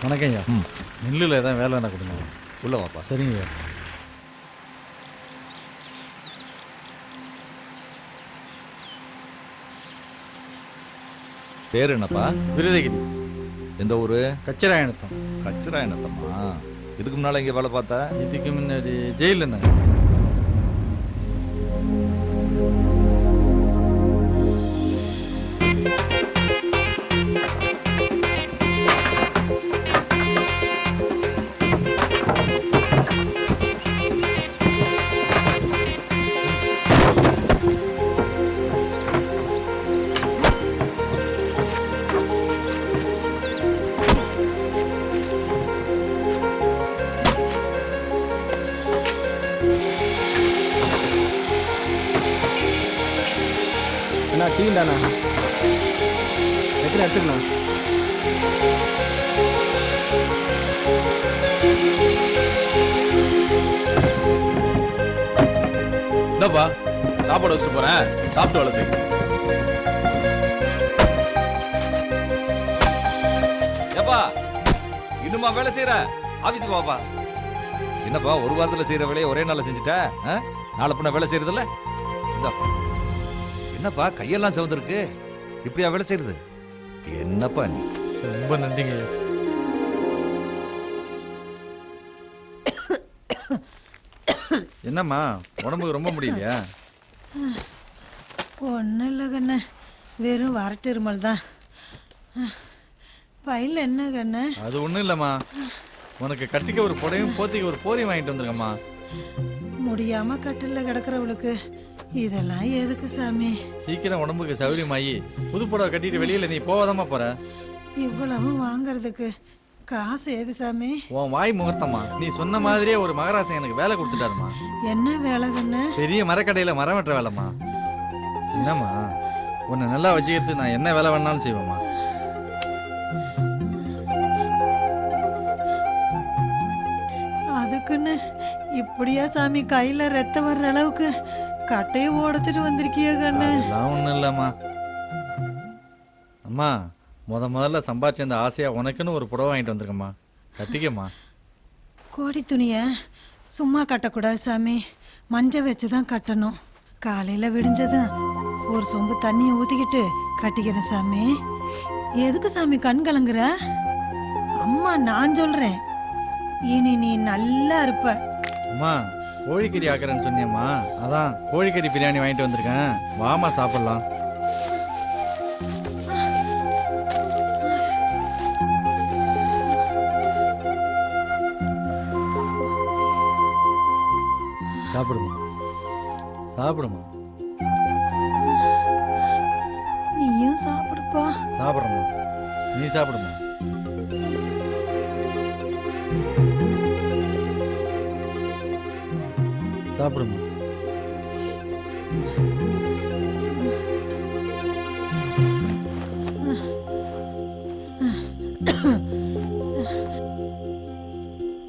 வணக்கம் ஐயா. மில்லில் ஏதாவது வேலை என்ன கொடுங்க. உள்ள வாப்பா. சரிங்க ஐயா. பேர் என்னப்பா? விருதகிரி. எந்த ஊரு? கச்சிராயணத்தம். கச்சிராயணத்தம்மா. இதுக்கு முன்னால இங்கே வேலை பார்த்தா? இதுக்கு முன்னாடி ஜெயிலில் இருந்தாங்க. அண்ணா டீ தாண்ணா, எத்தனை எடுத்துக்கண்ணா? இந்தப்பா சாப்பாடு வச்சுட்டு போறேன், சாப்பிட்டு வேலை செய். ஏப்பா இன்னுமா வேலை செய்யற? ஆபீஸுக்கு வாப்பா. என்னப்பா ஒரு வாரத்தில் செய்யற வேலையை ஒரே நாளில் செஞ்சுட்ட? நாளை பண்ண வேலை செய்யறதில்ல? இந்தாப்பா. என்னப்பா கையெல்லாம் சிவந்திருக்கு, இப்படியா வேலை செய்யறது? என்னப்பா நீ? ரொம்ப நன்றிங்க ஐயா. என்னம்மா உடம்புக்கு ரொம்ப முடியலையா? ஒன்றும் இல்லை கண்ணு, வெறும் வரட்டு இருமல் தான். பையில் என்ன கண்ணு? அது ஒன்றும் இல்லைம்மா, உனக்கு கட்டிக்க ஒரு புடையும் போத்திக்க ஒரு போரியும் வாங்கிட்டு வந்துருக்கம்மா. முடியாமல் கட்டில் கிடக்கிறவளுக்கு இதெல்லாம் எதுக்கு சாமி? சீக்கிரம் உடம்புக்கு சௌரியமாயி புது புடவை கட்டிட்டு வெளியில் நீ போவாதம்மா போற. இவ்வளவு வாங்கிறதுக்கு காசு ஏது சாமி? உன் வாய் முகூர்த்தம்மா, நீ சொன்ன மாதிரியே ஒரு மகராசன் எனக்கு வேலை கொடுத்துட்டாருமா. என்ன வேலை கண்ணு? பெரிய மரக்கடையில் மரம் வெட்டுற வேலைம்மா. என்னம்மா உன்னை நல்லா வச்சுக்கிறது நான் என்ன வேலை வேணாலும் செய்வேம்மா. அதுக்குன்னு இப்படியா சாமி கையில் ரத்தம் வர்ற அளவுக்கு கட்டையை உடைச்சிட்டு வந்திருக்கிய கண்ணு? அதெல்லாம் ஒன்றும் இல்லைம்மா. அம்மா முதல்ல சம்பாதிச்ச அந்த ஆசையாக உனக்குன்னு ஒரு புடவை வாங்கிட்டு வந்திருக்கம்மா, கட்டிக்கம்மா. கோடி துணியை சும்மா கட்டக்கூடாது சாமி, மஞ்சள் வச்சு தான் கட்டணும். காலையில் விடிஞ்சதும் ஒரு சொம்பு தண்ணியை ஊற்றிக்கிட்டு கட்டிக்கிறேன் சாமி. எதுக்கு சாமி கண் கலங்குற? அம்மா நான் சொல்கிறேன், இனி நீ நல்லா இருப்ப. அம்மா கோழிக்கறி ஆக்குறேன்னு சொன்னியம்மா, அதான் கோழிக்கறி பிரியாணி வாங்கிட்டு வந்திருக்கேன், வாமா சாப்பிட்லாம். சாப்பிடுமா சாப்பிடுமா. நீயும் சாப்பிடுப்பா. சாப்பிட்றம்மா, நீ சாப்பிடுமா. சாப்பிடுமா.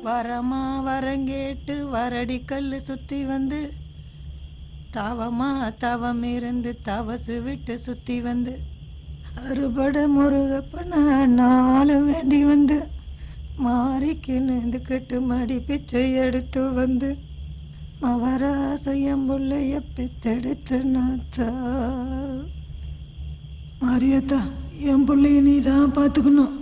வரமா வரங்கேட்டு வரடி கல்லு சுத்தி வந்து தவமா தவம் இருந்து தவசு விட்டு சுத்தி வந்து அறுபட முருகப்பன நாளும் வேண்டி வந்து மாறிக்கு நிந்துக்கிட்டு மடி பிச்சை எடுத்து வந்து அவராசையம் பிள்ளைய பெத்தெடுத்து நாத்தா. மாரியத்தா, என் பிள்ளைய நீ தான் பார்த்துக்கணும்.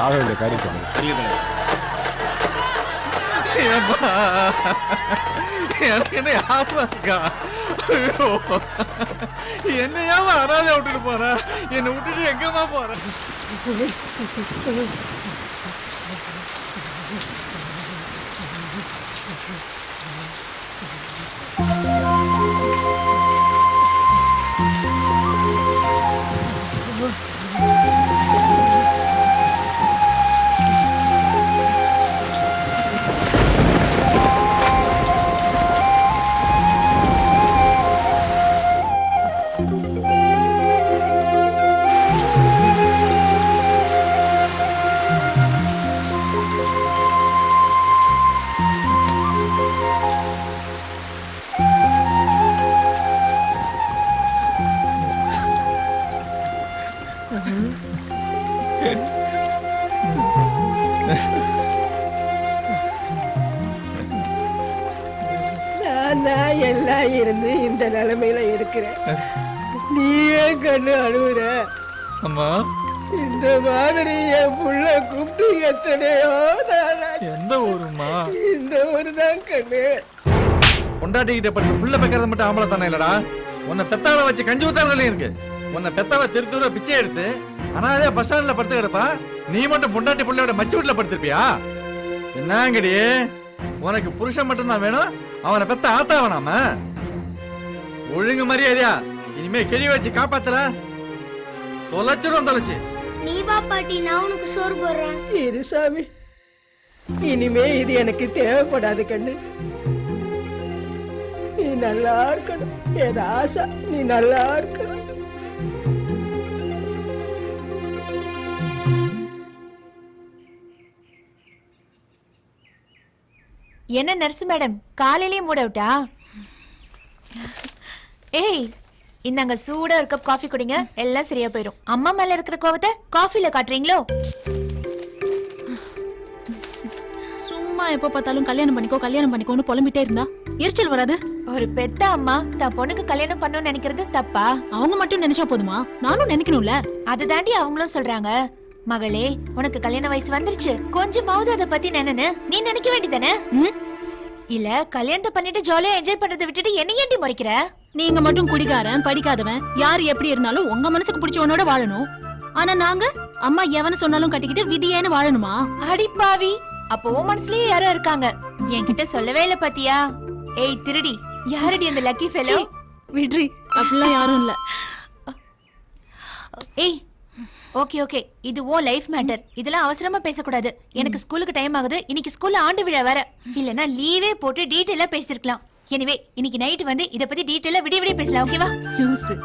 ஆக வேண்டிய காரியம் என்ன யாருமா இருக்கா? என்னையா அனாதை விட்டுட்டு போற? என்னை விட்டுட்டு எங்கம்மா போற? நான் தான் எல்லாம் இருந்து இந்த நிலைமையில இருக்கிறேன். நீயே கண்ணு அழுவுற. அம்மா இந்த மாதிரி என் புள்ள கூப்பிட்டு எத்தனையோ நாளாச்சு. எந்த ஊருமா? இந்த ஊரு தான் கண்ணு. பொண்டாட்டிக்கிட்ட படுத்து புள்ள பெக்கறது மட்டும் ஆம்பளை தானே இல்லடா. உன்னை பெத்தாவை வச்சு கஞ்சி ஊத்தாறதுலயும் இருக்கு. உன்னை பெத்தாவை திருத்தூர பிச்சை எடுத்து அனாதே பஸ் ஸ்டாண்ட்ல படுத்து கிடப்பா. நீ மட்டும் பொண்டாட்டி புள்ளையோட மச்சு வீட்டுல படுத்திருப்பியா? என்னங்கடி உனக்கு புருஷன் மட்டும் தான் வேணும், அவனை பெத்த ஆத்தா வேணாம? ஒழுங்கு மரியாதையா இனிமே கிழி வச்சு காப்பாத்தல தொலைச்சிடும். தொலைச்சு நீ வா பாட்டி, நான் உனக்கு சோறு போடுறேன். இரு சாமி, இனிமே இது எனக்கு தேவைப்படாது கண்ணு. நீ நல்லா இருக்கணும் என் ஆசை, நீ நல்லா இருக்கணும். என்ன நர்ஸ் மேடம் காலையிலேயே மூட விட்டா? ஏய் இந்தாங்க சூடா ஒரு கப் காஃபி குடிங்க, எல்லாம் சரியா போயிடும். அம்மா மேல இருக்கிற கோவத்தை காஃபில காட்டுறீங்களோ? சும்மா எப்ப பார்த்தாலும் கல்யாணம் பண்ணிக்கோன்னு புலம்பிட்டே இருந்தா எரிச்சல் வராது? ஒரு பெத்த அம்மா தன் பொண்ணுக்கு கல்யாணம் பண்ணணும்னு நினைக்கிறது தப்பா? அவங்க மட்டும் நினைச்சா போதுமா? நானும் நினைக்கணும்ல. அதுதாண்டி அவங்களும் சொல்றாங்க. மகளே உனக்கு கல்யாண வயசு வந்துருச்சு, கொஞ்சமாவது அதை பத்தி நினைன்னு நீ நினைக்க வேண்டியதானே? இல்ல கல்யாணத்தை பண்ணிட்டு ஜாலியா என்ஜாய் பண்றதை விட்டுட்டு என்ன ஏண்டி முறைக்கிற? நீங்க மட்டும் குடிகாரன் படிக்காதவன் யாரு எப்படி இருந்தாலும் உங்க மனசுக்கு பிடிச்சவனோட வாழணும். ஆனா நாங்க அம்மா எவன சொன்னாலும் கட்டிக்கிட்டு விதியேன்னு வாழணுமா? அடிப்பாவி, அப்போ உன் மனசுலயே யாரோ இருக்காங்க, என்கிட்ட சொல்லவே இல்ல பாத்தியா? ஏய் திருடி, யாரடி அந்த லக்கி ஃபெலோ? விட்ரி, அப்படிலாம் யாரும் இல்ல. ஏய் ஓகே ஓகே, இது ஓ லைஃப் மேட்டர், இதெல்லாம் அவசரமா பேசக்கூடாது. எனக்கு ஸ்கூலுக்கு டைம் ஆகுது, இன்னைக்கு ஸ்கூல்ல ஆண்டு விழா வேற. இல்லனா லீவே போட்டு டீடைலா பேசிருக்கலாம். எனிவே இன்னைக்கு நைட் வந்து இத பத்தி டீடைலா விடிய விடிய பேசலாம், ஓகேவா? லூசு.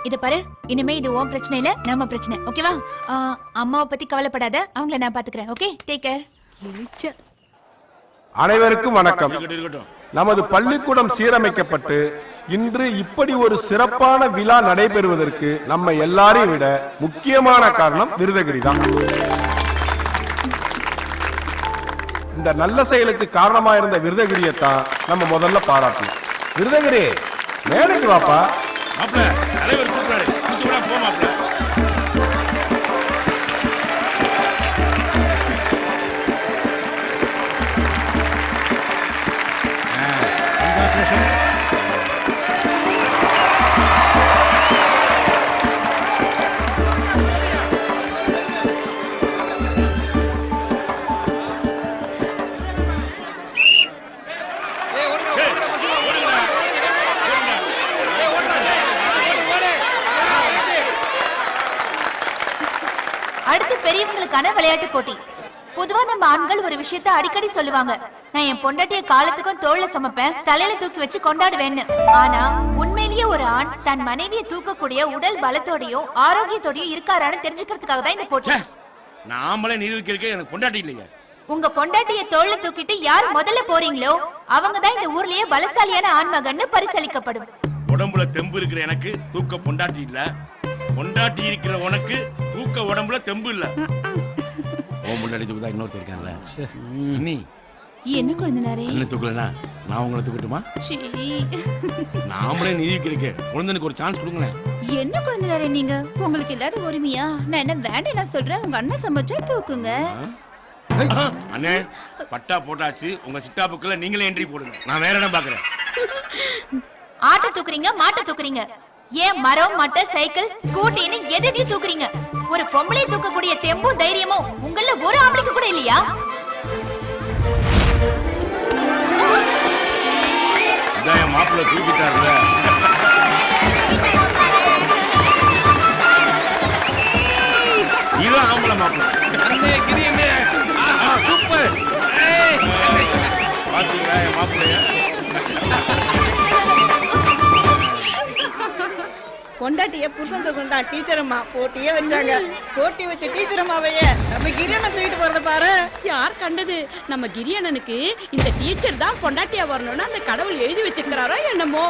இத பாரு, இனிமே இது உன் பிரச்சனை இல்ல, நம்ம பிரச்சனை, ஓகேவா? அம்மாவை பத்தி கவலைப்படாத, அவங்கள நான் பாத்துக்கிறேன். Okay, take care. அனைவருக்கும் வணக்கம். நமது பள்ளிக்கூடம் சீரமைக்கப்பட்டு இன்று இப்படி ஒரு சிறப்பான விழா நடைபெறுவதற்கு நம்ம எல்லாரையும் விட முக்கியமான காரணம் விருதகிரி தான். இந்த நல்ல செயலுக்கு காரணமா இருந்த விருதகிரியை தான் நம்ம முதல்ல பாராட்டணும். விருதகிரி மேடைக்கு வாப்பா. அடுத்து பெரியவங்களுக்கான விளையாட்டு போட்டி. பொதுவா நம்ம ஆண்கள் ஒரு விஷயத்த அடிக்கடி சொல்லுவாங்க, நான் என் பொண்டாட்டிய காலத்துக்கும் தோள்ல சுமப்பேன், தலையில தூக்கி வச்சு கொண்டாடுவேன்னு. ஆனா உண்மையிலேயே ஒரு ஆண் தன் மனைவியை தூக்கக்கூடிய உடல் பலத்தோடையும் ஆரோக்கியத்தோடையும் இருக்காரான்னு தெரிஞ்சுக்கிறதுக்காக தான் இந்த போட்டி. நாமளே நிரூபிக்கிறதுக்கு எனக்கு பொண்டாட்டி இல்லையா? உங்க பொண்டாட்டிய தோள்ல தூக்கிட்டு யார் முதல்ல போறீங்களோ அவங்க தான் இந்த ஊர்லயே பலசாலியான ஆண்மகன்னு பரிசளிக்கப்படும். உடம்புல தெம்பு இருக்கிற எனக்கு தூக்க பொண்டாட்டி இல்ல, பொண்டாட்டி இருக்கிற உனக்கு தூக்க உடம்புல தெம்பு இல்ல. ஓ முன்னாடி தூக்குதா இன்னொருத்தர் இருக்கான்ல நீ என்ன குழந்தைனாரே? என்ன தூக்கலனா நான் உங்களை தூக்கட்டுமா? நாமளே நிரூபிக்கிறதுக்கு குழந்தைக்கு ஒரு சான்ஸ் கொடுங்களேன். என்ன குழந்தைனாரே நீங்க? உங்களுக்கு இல்லாத உரிமையா? நான் என்ன வேண்டாம் நான் சொல்றேன், உங்க அண்ணன் சமைச்சா தூக்குங்க. அண்ணே பட்டா போட்டாச்சு, உங்க சிட்டாப்புக்குள்ள நீங்களே என்ட்ரி போடுங்க, நான் வேற இடம் பாக்குறேன். ஆட்டை தூக்குறீங்க, மாட்டை தூக்குறீங்க, ஏன் மரம் மட்டை சைக்கிள் ஸ்கூட்டின்னு எதையும் தூக்குறீங்க? ஒரு பொம்பளை தூக்கக்கூடிய தெம்பும் தைரியமும் உங்கள ஒரு ஆம்பளைக்கு கூட இல்லையா? இதான் மாப்பிள்ள தூக்கிட்டாருல. இதான் ஆம்பளை மாப்பிள்ள. சூப்பர். பாத்தீங்களா என் மாப்பிள்ளைய? பொண்டாட்டிய புருஷன் தூக்கண்டா டீச்சர் அம்மா போட்டியே வச்சாங்க. போட்டி வச்ச டீச்சர் அம்மாவையே நம்ம கிரியண்ணன் தூக்கிட்டு போறத பாரு. யார் கண்டது? நம்ம கிரியண்ணனுக்கு இந்த டீச்சர் தான் பொண்டாட்டியா வரணும்னு அந்த கடவுள் எழுதி வச்சிருக்கிறாரோ என்னமோ.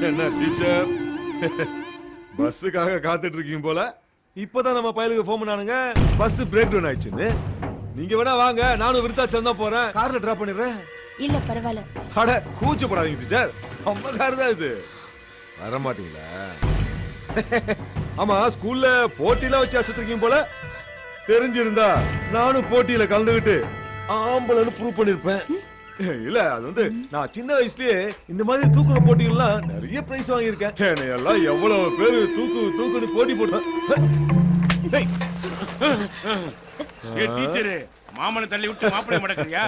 என்ன டீச்சர் பஸ்ஸுக்காக காத்துட்டு இருக்கீங்க போல. இப்பதான் நம்ம பயலுக்கு ஃபோன் பண்ணானுங்க பஸ் பிரேக் டவுன் ஆயிடுச்சுன்னு. நீங்க வேணா வாங்க, நானும் விருத்தாச்சலம் தான் போறேன், கார்ல டிராப் பண்ணிடுறேன். இல்ல பரவாயில்ல. அட கூச்சப்படாதீங்க டீச்சர், நம்ம கார் தான் இது. வர மாட்டீங்களா? ஆமா, ஸ்கூல்ல போட்டிலாம் வச்சு அசத்துருக்கீங்க போல. தெரிஞ்சிருந்தா நானும் போட்டியில கலந்துகிட்டு ஆம்பளைன்னு ப்ரூவ் பண்ணிருப்பேன். இல்ல அது வந்து நான் சின்ன வயசுலயே இந்த மாதிரி தூக்குற போட்டிகள்லாம் நிறைய பிரைஸ் வாங்கியிருக்கேன். என்னையெல்லாம் எவ்வளவு பேரு தூக்குன்னு போட்டி போட்டேன். டீச்சரு மாமனை தள்ளி விட்டு மாப்பிள்ளை மடக்குறியா?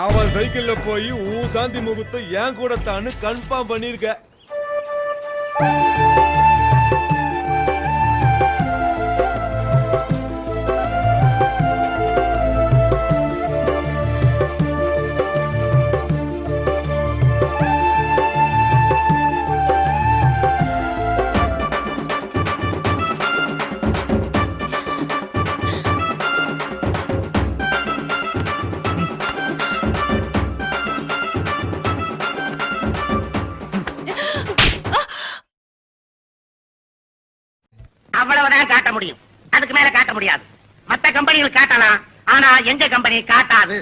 அவன் சைக்கிள்ல போய் உன் சாந்தி முகத்தை என் கூட தான்னு கன்ஃபார்ம் பண்ணிருக்க. அவ்வளவுதான் காட்ட முடியும், அதுக்கு மேல காட்ட முடியாது. மத்த கம்பெனிகள் காட்டலாம், ஆனா எங்க கம்பெனி காட்டாது.